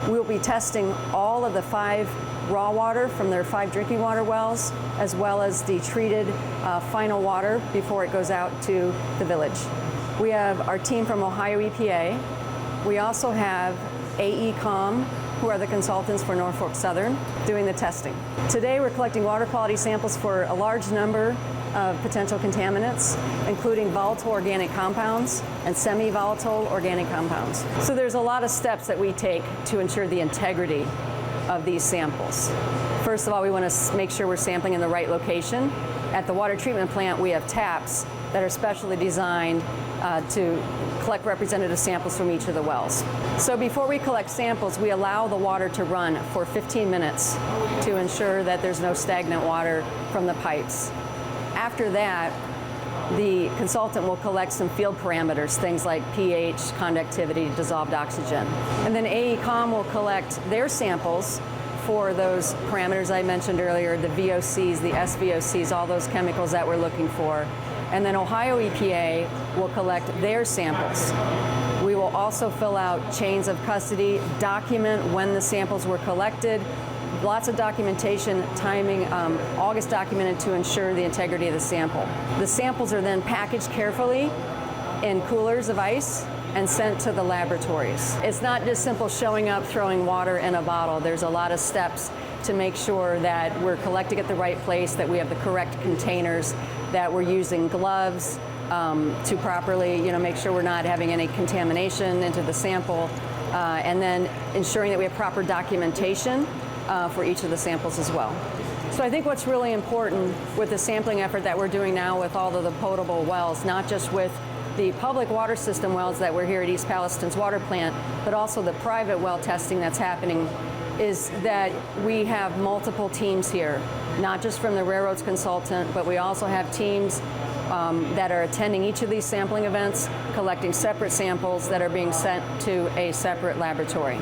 We will be testing all of the 5 raw water from their 5 drinking water wells, as well as the treated final water before it goes out to the village. We have our team from Ohio EPA. We also have AECOM, who are the consultants for Norfolk Southern, doing the testing. Today we're collecting water quality samples for a large number of potential contaminants, including volatile organic compounds and semi-volatile organic compounds. So there's a lot of steps that we take to ensure the integrity of these samples. First of all, we want to make sure we're sampling in the right location. At the water treatment plant, we have taps that are specially designed to collect representative samples from each of the wells. So before we collect samples, we allow the water to run for 15 minutes to ensure that there's no stagnant water from the pipes. After that, the consultant will collect some field parameters, things like pH, conductivity, dissolved oxygen. And then AECOM will collect their samples for those parameters I mentioned earlier, the VOCs, the SVOCs, all those chemicals that we're looking for. And then Ohio EPA will collect their samples. We will also fill out chains of custody, document when the samples were collected, lots of documentation, timing, all gets documented to ensure the integrity of the sample. The samples are then packaged carefully in coolers of ice and sent to the laboratories. It's not just simple showing up, throwing water in a bottle. There's a lot of steps to make sure that we're collecting at the right place, that we have the correct containers, that we're using gloves to properly, make sure we're not having any contamination into the sample, and then ensuring that we have proper documentation for each of the samples as well. So I think what's really important with the sampling effort that we're doing now with all of the potable wells, not just with the public water system wells that we're here at East Palestine's water plant, but also the private well testing that's happening, is that we have multiple teams here, not just from the railroad's consultant, but we also have teams that are attending each of these sampling events, collecting separate samples that are being sent to a separate laboratory.